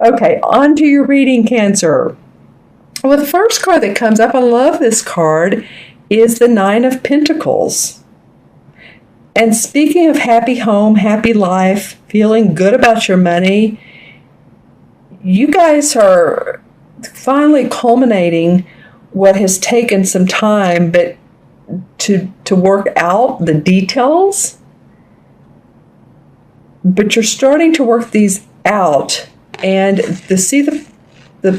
Okay, on to your reading, Cancer. Well, the first card that comes up, I love this card, is the Nine of Pentacles. And speaking of happy home, happy life, feeling good about your money, you guys are finally culminating what has taken some time, but to work out the details. But you're starting to work these out, and to see the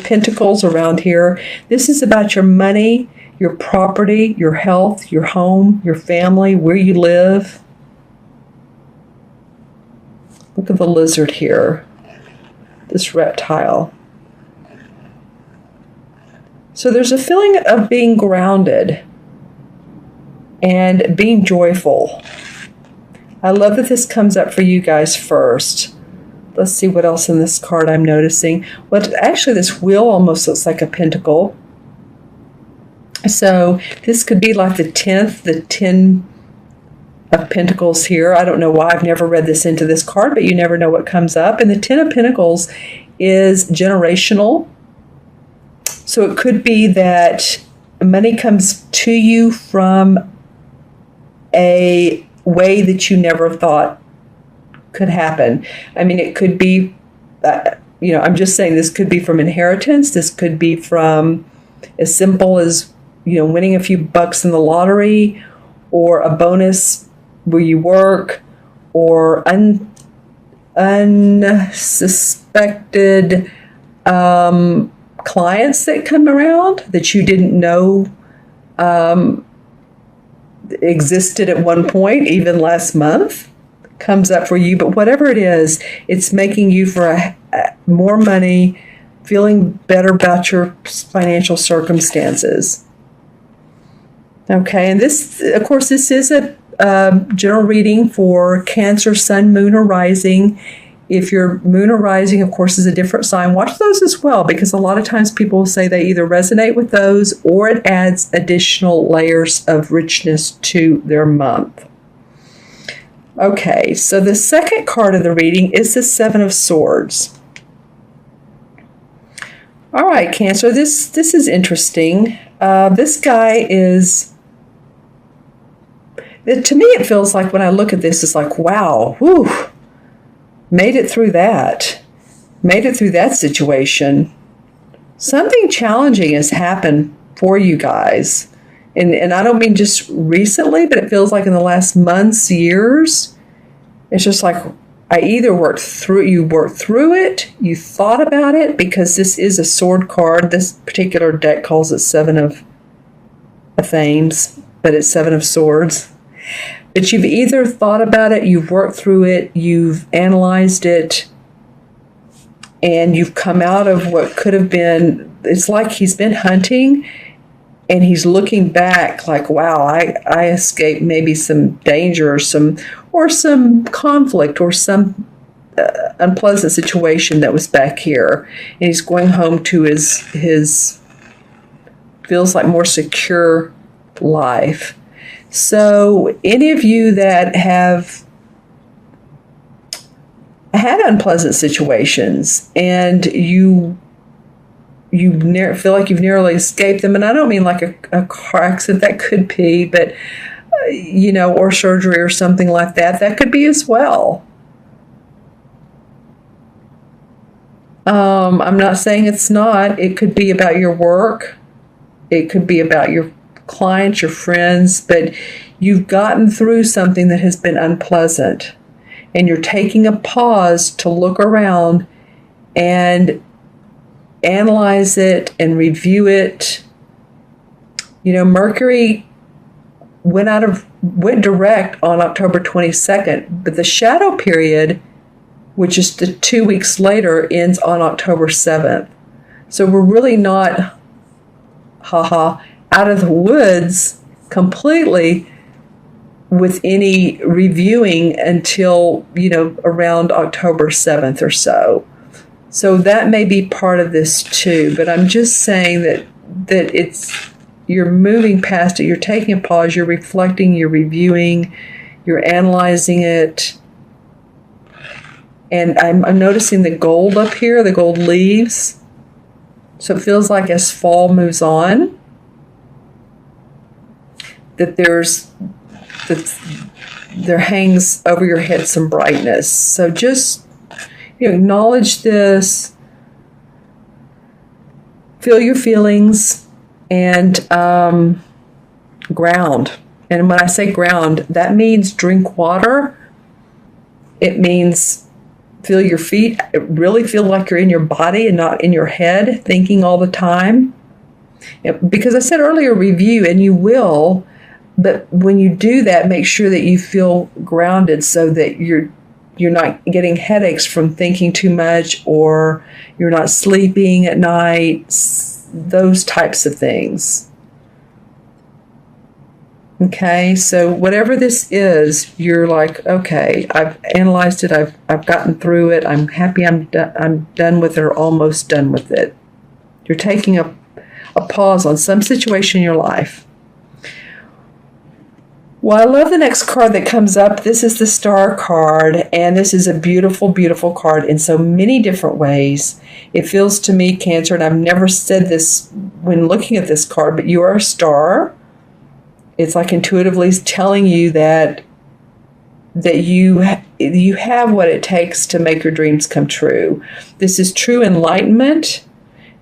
pentacles around here, this is about your money, your property, your health, your home, your family, where you live. Look at the lizard here, this reptile. So there's a feeling of being grounded and being joyful. I love that this comes up for you guys first. Let's see what else in this card I'm noticing. Well, actually, this wheel almost looks like a pentacle. So this could be like the 10 of Pentacles here. I don't know why. I've never read this into this card, but you never know what comes up. And the 10 of Pentacles is generational. So it could be that money comes to you from a way that you never thought could happen. I mean, it could be, I'm just saying this could be from inheritance. This could be from as simple as, winning a few bucks in the lottery, or a bonus where you work, or unsuspected clients that come around that you didn't know existed at one point, even last month, comes up for you. But whatever it is, it's making you for more money, feeling better about your financial circumstances. Okay, and this, of course, this is a general reading for Cancer, Sun, Moon, or Rising. If your Moon or Rising, of course, is a different sign, watch those as well, because a lot of times people will say they either resonate with those or it adds additional layers of richness to their month. Okay, so the second card of the reading is the Seven of Swords. All right, Cancer, this is interesting. This guy is... To me, it feels like when I look at this, it's like, wow, whew, made it through that. Made it through that situation. Something challenging has happened for you guys. And I don't mean just recently, but it feels like in the last months, years. It's just like you worked through it, you thought about it, because this is a sword card. This particular deck calls it Seven of Thames, but it's Seven of Swords. But you've either thought about it, you've worked through it, you've analyzed it, and you've come out of what could have been, it's like he's been hunting, and he's looking back like, wow, I escaped maybe some danger or some conflict or some unpleasant situation that was back here. And he's going home to his feels like more secure life. So any of you that have had unpleasant situations and you feel like you've narrowly escaped them, and I don't mean like a car accident, that could be, but or surgery or something like that, that could be as well. I'm not saying it's not. It could be about your work. It could be about your clients, your friends, but you've gotten through something that has been unpleasant, and you're taking a pause to look around and analyze it and review it. Mercury went direct on October 22nd, but the shadow period, which is the 2 weeks later, ends on October 7th. So we're really not, out of the woods completely with any reviewing until, around October 7th or so. So that may be part of this too, but I'm just saying that you're moving past it, you're taking a pause, you're reflecting, you're reviewing, you're analyzing it, And I'm noticing the gold up here, the gold leaves. So it feels like as fall moves on, that there hangs over your head some brightness. So just acknowledge this, feel your feelings, and ground. And when I say ground, that means drink water. It means feel your feet, really feel like you're in your body and not in your head thinking all the time. Because I said earlier, review, and you will, but when you do that, make sure that you feel grounded so that you're not getting headaches from thinking too much, or you're not sleeping at night, those types of things. Okay, so whatever this is, you're like, okay, I've analyzed it, I've gotten through it, I'm happy I'm done with it, or almost done with it. You're taking a pause on some situation in your life. Well, I love the next card that comes up. This is the Star card, and this is a beautiful, beautiful card in so many different ways. It feels to me, Cancer, and I've never said this when looking at this card, but you are a star. It's like intuitively telling you that you have what it takes to make your dreams come true. This is true enlightenment.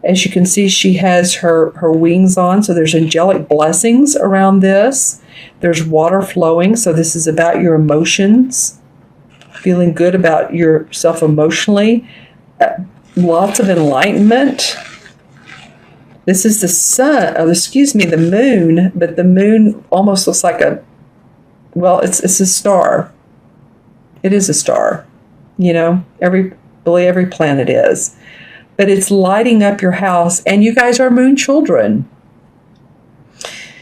As you can see, she has her wings on, so there's angelic blessings around this. There's water flowing, so this is about your emotions, feeling good about yourself emotionally. Lots of enlightenment. This is the sun, the moon, but the moon almost looks like it's a star. It is a star. Every planet is. But it's lighting up your house, and you guys are moon children.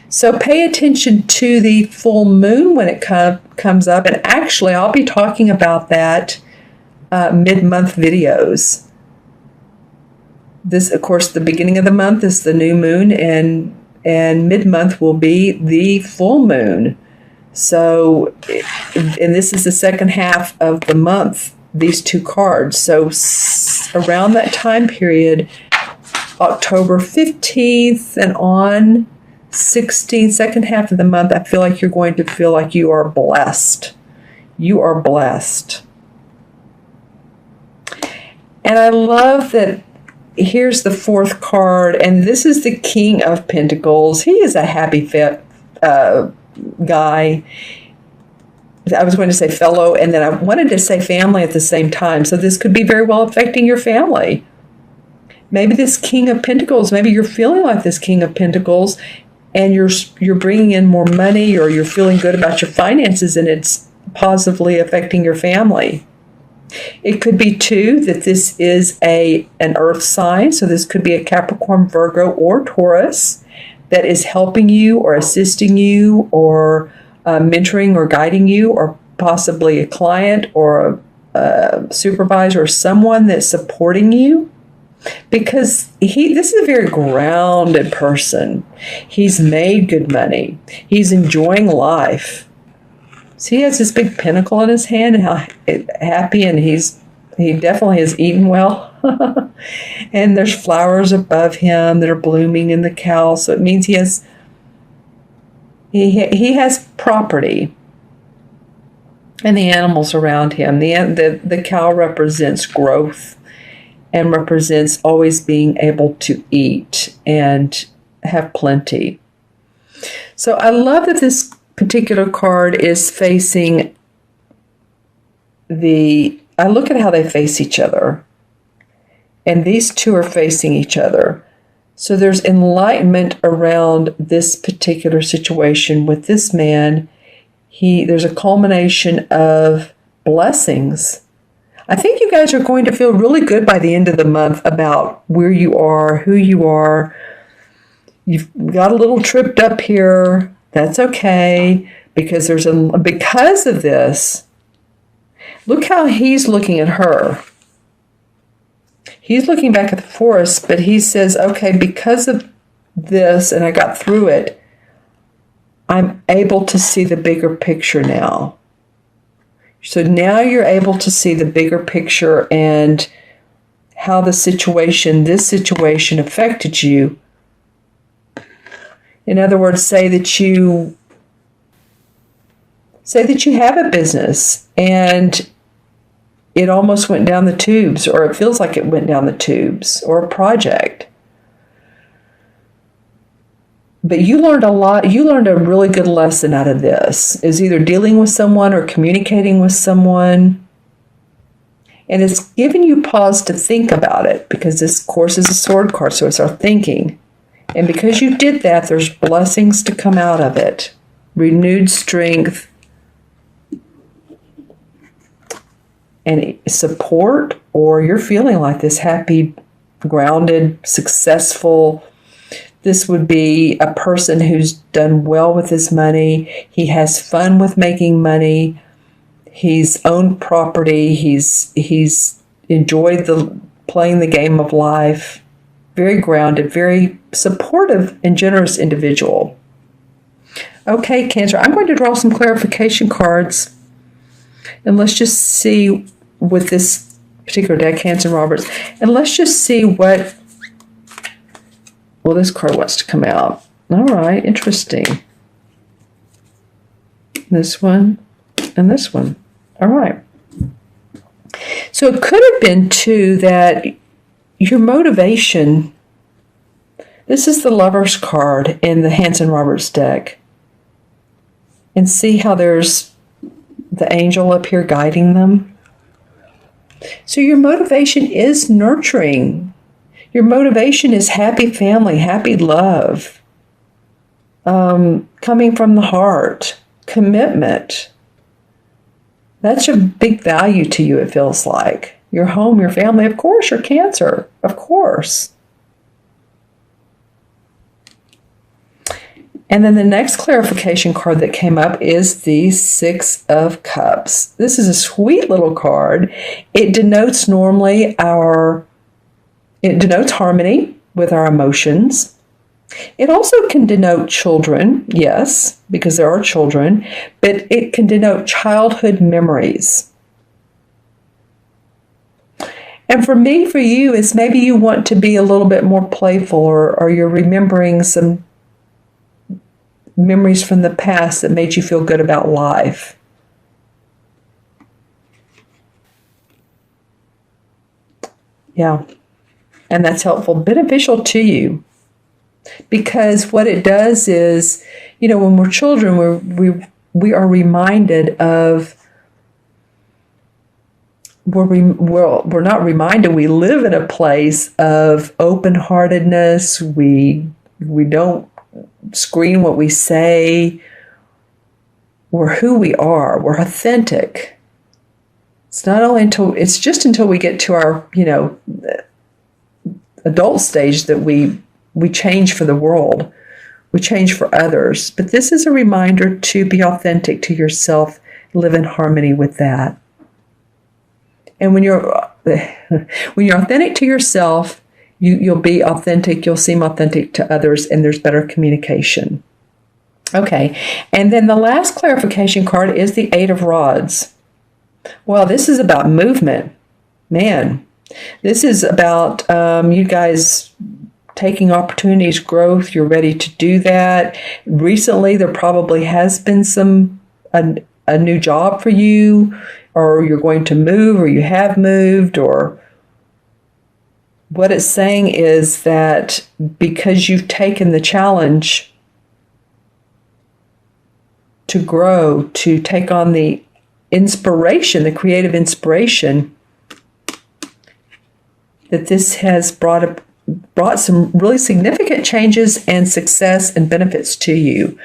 So pay attention to the full moon when it comes up, and actually I'll be talking about that mid-month videos. This, of course, the beginning of the month is the new moon, and mid-month will be the full moon. So, and this is the second half of the month, these two cards. So around that time period, October 15th and on 16th, second half of the month, I feel like you're going to feel like you are blessed. You are blessed. And I love that. Here's the fourth card, and this is the King of Pentacles. He is a happy guy. I was going to say fellow, and then I wanted to say family at the same time. So this could be very well affecting your family. Maybe this King of Pentacles, maybe you're feeling like this King of Pentacles, and you're bringing in more money, or you're feeling good about your finances, and it's positively affecting your family. It could be, too, that this is an earth sign. So this could be a Capricorn, Virgo, or Taurus that is helping you or assisting you or mentoring or guiding you, or possibly a client or a supervisor or someone that's supporting you. Because this is a very grounded person. He's made good money. He's enjoying life. So he has this big pentacle in his hand, and how happy, and he definitely has eaten well. And there's flowers above him that are blooming in the cow, so it means he has property, and the animals around him. The cow represents growth and represents always being able to eat and have plenty. So I love that this particular card is facing I look at how they face each other, and these two are facing each other. So there's enlightenment around this particular situation with this man. There's a culmination of blessings. I think you guys are going to feel really good by the end of the month about where you are, who you are. You've got a little tripped up here. That's okay, because because of this, look how he's looking at her. He's looking back at the forest, but he says, okay, because of this, and I got through it, I'm able to see the bigger picture now. So now you're able to see the bigger picture and how this situation affected you. In other words, say that you have a business and it almost went down the tubes, or it feels like it went down the tubes, or a project. But you learned a lot. You learned a really good lesson out of this. Is either dealing with someone or communicating with someone. And it's given you pause to think about it, because this course is a sword card, so it's our thinking. And because you did that, there's blessings to come out of it. Renewed strength and support, or you're feeling like this happy, grounded, successful. This would be a person who's done well with his money. He has fun with making money. He's owned property. He's enjoyed playing the game of life. Very grounded, very supportive and generous individual. Okay, Cancer, I'm going to draw some clarification cards. And let's just see with this particular deck, Hanson Roberts, and let's just see what, well, this card wants to come out. All right, interesting. This one and this one. All right. So it could have been, too, that your motivation, this is the Lover's card in the Hanson Roberts deck. And see how there's the angel up here guiding them? So your motivation is nurturing. Your motivation is happy family, happy love, coming from the heart, commitment. That's a big value to you, it feels like. Your home, your family, of course, your Cancer, of course. And then the next clarification card that came up is the Six of Cups. This is a sweet little card. It denotes harmony with our emotions. It also can denote children, yes, because there are children, but it can denote childhood memories. And for you, is maybe you want to be a little bit more playful, or you're remembering some memories from the past that made you feel good about life. Yeah, and that's helpful, beneficial to you. Because what it does is, when we're children, we are reminded of, we're not reminded, we live in a place of open-heartedness. We don't screen what we say. We're who we are. We're authentic. It's just until we get to our, adult stage that we change for the world. We change for others. But this is a reminder to be authentic to yourself, live in harmony with that. And when you're authentic to yourself, you'll be authentic, you'll seem authentic to others, and there's better communication. Okay, and then the last clarification card is the Eight of Rods. Well, this is about movement. Man, this is about you guys taking opportunities, growth. You're ready to do that. Recently, there probably has been a new job for you, or you're going to move, or you have moved, or what it's saying is that because you've taken the challenge to grow, to take on the inspiration, the creative inspiration, that this has brought some really significant changes and success and benefits to you.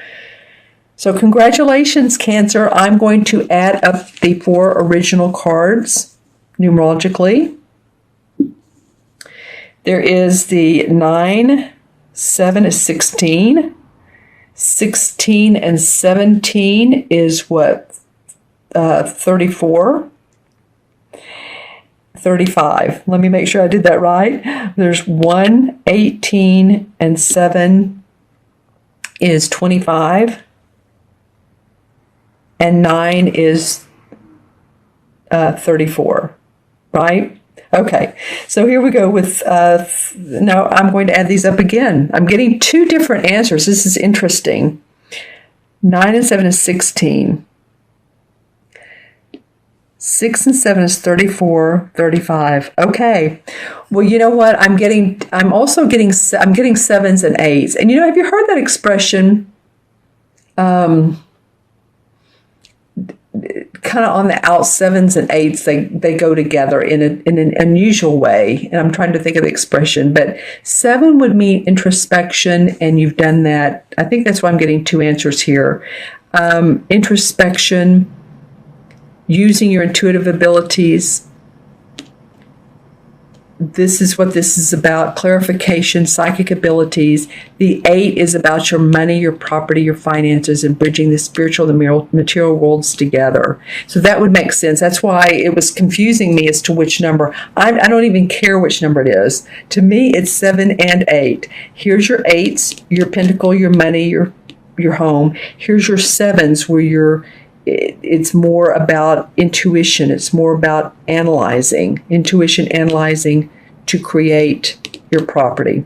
So congratulations, Cancer. I'm going to add up the 4 original cards numerologically. There is the 9, 7 is 16. 16 and 17 is what? 34. 35. Let me make sure I did that right. There's 1, 18, and 7 is 25. And 9 is 34, right? Okay, so here we go with, now I'm going to add these up again. I'm getting two different answers. This is interesting. 9 and 7 is 16. 6 and 7 is 34, 35. Okay. Well, you know what? I'm getting sevens and eights. And have you heard that expression? Kind of on the out, sevens and eights, they go together in an unusual way. And I'm trying to think of the expression, but 7 would mean introspection, and you've done that. I think that's why I'm getting two answers here. Introspection, using your intuitive abilities. This is what this is about: clarification, psychic abilities. The 8 is about your money, your property, your finances, and bridging the spiritual and the material worlds together. So that would make sense. That's why it was confusing me as to which number. I don't even care which number it is. To me, it's 7 and 8. Here's your 8s, your pentacle, your money, your home. Here's your 7s, where it's more about intuition. It's more about analyzing, intuition, analyzing to create your property.